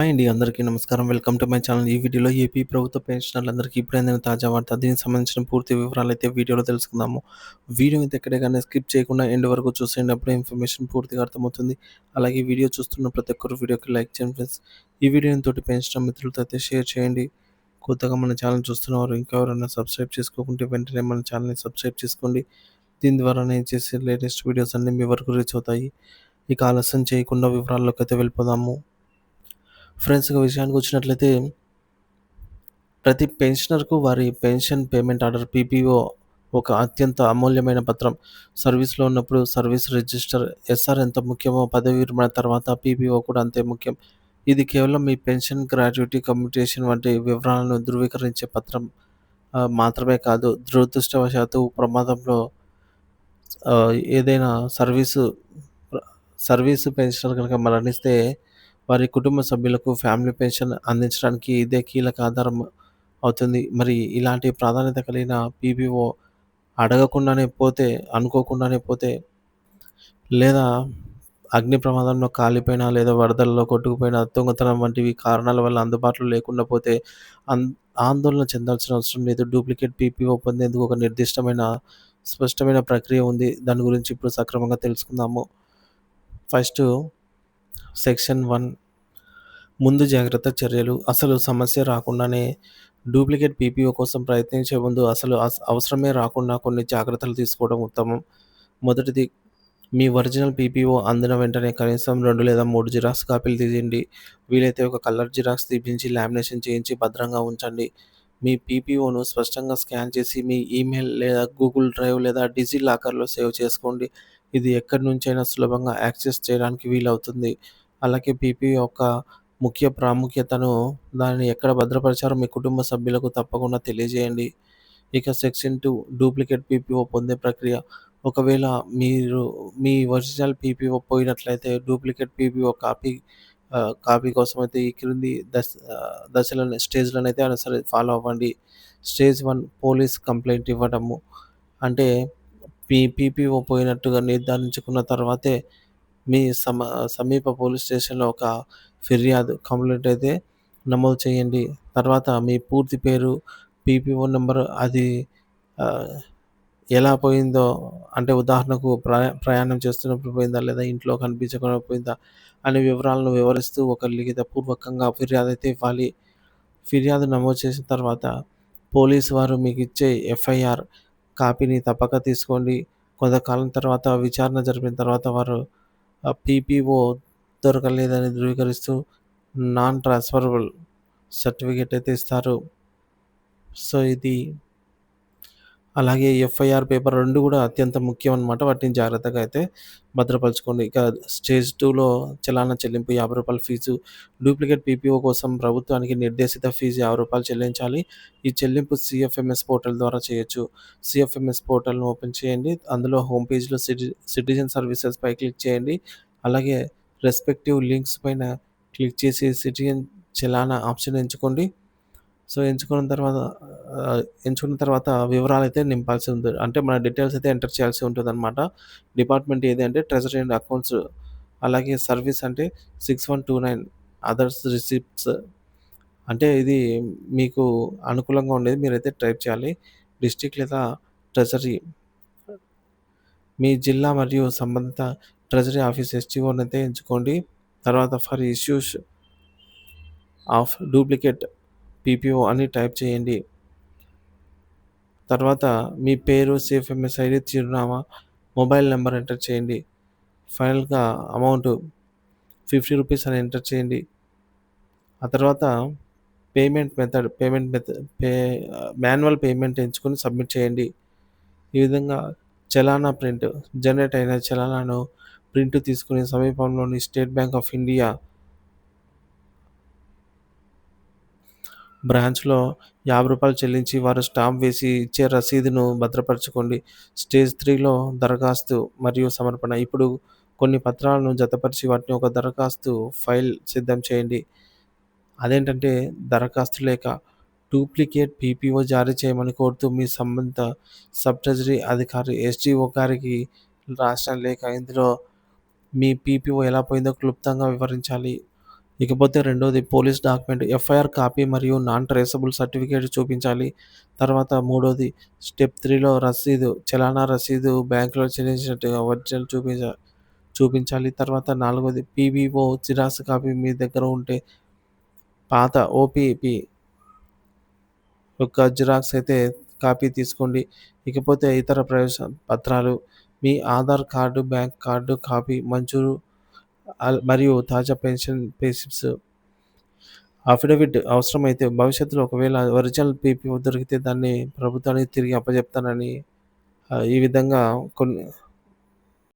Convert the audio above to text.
Hi అండి. అందరికీ నమస్కారం. Welcome to my channel. ఈ వీడియోలో ఏపీ ప్రభుత్వ పెన్షనర్లందరికీ ఇప్పుడే అందిన తాజా వార్త. దీనికి సంబంధించిన పూర్తి వివరాలైతే వీడియోలో తెలుసుకుందాము. వీడియో అయితే ఎక్కడ గాని స్కిప్ చేయకుండా ఎండ్ వరకు చూసేయండి. అప్పుడే ఇన్ఫర్మేషన్ పూర్తిగా అర్థమవుతుంది. అలాగే వీడియో చూస్తున్న ప్రతి ఒక్కరు వీడియోకి లైక్ చేయండి ఫ్రెండ్స్. ఈ వీడియోని తోటి పెన్షనర్ మిత్రులతో అయితే షేర్ చేయండి. కొత్తగా మన ఛానల్ చూస్తున్నవారు ఇంకా ఎవరైనా సబ్స్క్రైబ్ చేసుకోకుంటే వెంటనే మన ఛానల్‌ని సబ్స్క్రైబ్ చేసుకోండి. దీని ద్వారా నేను చేసే లేటెస్ట్ వీడియోస్ అన్నీ మీ వరకు రీచ్ అవుతాయి. ఇక ఆలస్యం చేయకుండా వివరాల్లోకైతే వెళ్ళిపోదాము. ఫ్రెండ్స్ ఇక విషయానికి వచ్చినట్లయితే ప్రతి పెన్షనర్‌కు వారి పెన్షన్ పేమెంట్ ఆర్డర్ పీపీఓ ఒక అత్యంత అమూల్యమైన పత్రం. సర్వీస్‌లో ఉన్నప్పుడు సర్వీస్ రిజిస్టర్ ఎస్ఆర్ ఎంత ముఖ్యమో పదవి విరమణ తర్వాత పీపీఓ కూడా అంతే ముఖ్యం. ఇది కేవలం మీ పెన్షన్, గ్రాట్యుటీ, కమ్యూటేషన్ వంటి వివరాలను ధృవీకరించే పత్రం మాత్రమే కాదు. దురదృష్టవశాత్తు ప్రమాదంలో ఏదైనా ప్ర సర్వీసు పెన్షనర్ గనుక మరణిస్తే వారి కుటుంబ సభ్యులకు ఫ్యామిలీ పెన్షన్ అందించడానికి ఇదే కీలక ఆధారం అవుతుంది. మరి ఇలాంటి ప్రాధాన్యత కలిగిన పీపీఓ అడగకుండానే పోతే, అనుకోకుండానే పోతే లేదా అగ్ని ప్రమాదంలో కాలిపోయినా, లేదా వరదల్లో కొట్టుకుపోయిన, దొంగతనం వంటివి కారణాల వల్ల అందుబాటులో లేకుండా పోతే అన్ ఆందోళన చెందాల్సిన అవసరం లేదు. డూప్లికేట్ పీపీఓ పొందేందుకు ఒక స్పష్టమైన ప్రక్రియ ఉంది. దాని గురించి ఇప్పుడు సక్రమంగా తెలుసుకుందాము. ఫస్టు సెక్షన్ 1 ముందు జాగ్రత్త చర్యలు. అసలు సమస్య రాకుండానే డూప్లికేట్ పీపీఓ కోసం ప్రయత్నించే ముందు అసలు అవసరమే రాకుండా కొన్ని జాగ్రత్తలు తీసుకోవడం ఉత్తమం. మొదటిది, మీ ఒరిజినల్ పీపీఓ అందిన వెంటనే కనీసం 2 లేదా 3 జిరాక్స్ కాపీలు తీయండి. వీలైతే ఒక కలర్ జిరాక్స్ తీపించి లామినేషన్ చేయించి భద్రంగా ఉంచండి. మీ పీపీఓను స్పష్టంగా స్కాన్ చేసి మీ ఈమెయిల్ లేదా గూగుల్ డ్రైవ్ లేదా డిజి లాకర్‌లో సేవ్ చేసుకోండి. ఇది ఎక్కడి నుంచైనా సులభంగా యాక్సెస్ చేయడానికి వీలవుతుంది. అలాగే పీపీఓ యొక్క ముఖ్య ప్రాముఖ్యతను, దానిని ఎక్కడ భద్రపరిచారో మీ కుటుంబ సభ్యులకు తప్పకుండా తెలియజేయండి. ఇక సెక్షన్ 2 డూప్లికేట్ పీపీఓ పొందే ప్రక్రియ. ఒకవేళ మీరు మీ ఒరిజినల్ పీపీఓ పోయినట్లయితే డూప్లికేట్ పీపీఓ కాపీ కోసమైతే ఈ క్రింది స్టేజ్‌లనైతే ఫాలో అవ్వండి. స్టేజ్ 1 పోలీస్ కంప్లెయింట్ ఇవ్వడము. అంటే మీ పీపీఓ పోయినట్టుగా నిర్ధారించుకున్న తర్వాతే మీ సమీప పోలీస్ స్టేషన్‌లో ఒక కంప్లెయింట్ అయితే నమోదు చేయండి. తర్వాత మీ పూర్తి పేరు, పీపీఓ నంబర్ అది ఆహ్, ఎలా పోయిందో, అంటే ఉదాహరణకు ప్రయాణం చేస్తున్నప్పుడు పోయిందా? లేదా ఇంట్లో కనిపించకుండా పోయిందా? అనే వివరాలను వివరిస్తూ ఒక లిఖితపూర్వకంగా ఫిర్యాదయితే ఇవ్వాలి. ఫిర్యాదు నమోదు చేసిన తర్వాత పోలీసు వారు మీకిచ్చే ఎఫ్ఐఆర్ కాపీని తప్పక తీసుకోండి. కొంతకాలం తర్వాత విచారణ జరిపిన తర్వాత వారు పీపీఓ దొరకలేదని ధృవీకరిస్తూ నాన్ ట్రాన్స్‌ఫరబుల్ సర్టిఫికేట్ అయితే ఇస్తారు. సో, ఇది అలాగే ఎఫ్ఐఆర్ పేపర్ 2 కూడా అత్యంత ముఖ్యం అన్నమాట. వాటిని జాగ్రత్తగా అయితే భద్రపరచుకోండి. ఇక స్టేజ్ 2లో చలానా చెల్లింపు రూ. 50 ఫీజు. డూప్లికేట్ పీపీఓ కోసం ప్రభుత్వానికి నిర్దేశిత ఫీజు రూ. 50 చెల్లించాలి. ఈ చెల్లింపు సీఎఫ్ఎంఎస్ పోర్టల్ ద్వారా చేయొచ్చు. సీఎఫ్ఎంఎస్ పోర్టల్‌ను ఓపెన్ చేయండి. అందులో హోమ్ పేజ్‌లో సిటిజన్ సర్వీసెస్‌పై క్లిక్ చేయండి. అలాగే రెస్పెక్టివ్ లింక్స్ పైన క్లిక్ చేసి సిటిజన్ చలానా ఆప్షన్ ఎంచుకోండి. సో, ఎంచుకున్న తర్వాత వివరాలైతే నింపాల్సి ఉంది. అంటే మన డీటెయిల్స్ అయితే ఎంటర్ చేయాల్సి ఉంటదనమాట. డిపార్ట్‌మెంట్ ఏది అంటే ట్రెజరీ అండ్ అకౌంట్స్. అలాగే సర్వీస్ అంటే 6129 అదర్స్ రిసిప్ట్స్. అంటే ఇది మీకు అనుకూలంగా ఉండేది మీరైతే టైప్ చేయాలి. డిస్ట్రిక్ట్ లేదా ట్రెజరీ మీ జిల్లా మరియు సంబంధిత ట్రెజరీ ఆఫీస్ ఎస్టీఓనైతే ఎంచుకోండి. తర్వాత for issues of duplicate PPO అని టైప్ చేయండి. తర్వాత మీ పేరు, సీఎఫ్ఎంఎస్ ఐడీ, చిరునామా, మొబైల్ నంబర్ ఎంటర్ చేయండి. ఫైనల్‌గా అమౌంట్ రూ. 50 అని ఎంటర్ చేయండి. ఆ తర్వాత పేమెంట్ మెథడ్ మాన్యువల్ పేమెంట్ ఎంచుకొని సబ్మిట్ చేయండి. ఈ విధంగా చలానా జనరేట్ అయిన చలానాను ప్రింట్ తీసుకొని సమీపంలోని స్టేట్ బ్యాంక్ ఆఫ్ ఇండియా బ్రాంచ్‌లో రూ. 50 చెల్లించి వారు స్టాంప్ వేసి ఇచ్చే రసీదును భద్రపరచుకోండి. స్టేజ్ 3లో దరఖాస్తు మరియు సమర్పణ. ఇప్పుడు కొన్ని పత్రాలను జతపరిచి వాటిని ఒక దరఖాస్తు ఫైల్ సిద్ధం చేయండి. అదేంటంటే దరఖాస్తు లేఖ. డూప్లికేట్ పీపీఓ జారీ చేయమని కోరుతూ మీ సంబంధిత సబ్ ట్రెజరీ అధికారి ఎస్‌డీఓ గారికి రాసిన లేఖ. ఇందులో మీ పీపీఓ ఎలా పోయిందో క్లుప్తంగా వివరించాలి. ఇకపోతే రెండోది పోలీస్ డాక్యుమెంట్, ఎఫ్ఐఆర్ కాపీ మరియు నాన్ ట్రేసబుల్ సర్టిఫికేట్ చూపించాలి. తర్వాత మూడోది స్టెప్ 3లో రసీదు, చలానా రసీదు బ్యాంక్‌లో చెల్లించినట్టుగా ఒరిజినల్ చూపించాలి. తర్వాత నాలుగోది పీవీఓ జిరాక్స్ కాపీ మీ దగ్గర ఉంటే పాత ఓపీపీ యొక్క జిరాక్స్ అయితే కాపీ తీసుకోండి. ఇకపోతే ఇతర ప్రవేశ పత్రాలు, మీ Aadhaar card, bank card copy మంజూరు మరియు తాజా పెన్షన్ పే స్లిప్స్, అఫిడవిట్ అవసరమైతే భవిష్యత్తులో ఒకవేళ ఒరిజినల్ పీపీఓ దొరికితే దాన్ని ప్రభుత్వానికి తిరిగి అప్పజెప్తానని ఈ విధంగా కొన్ని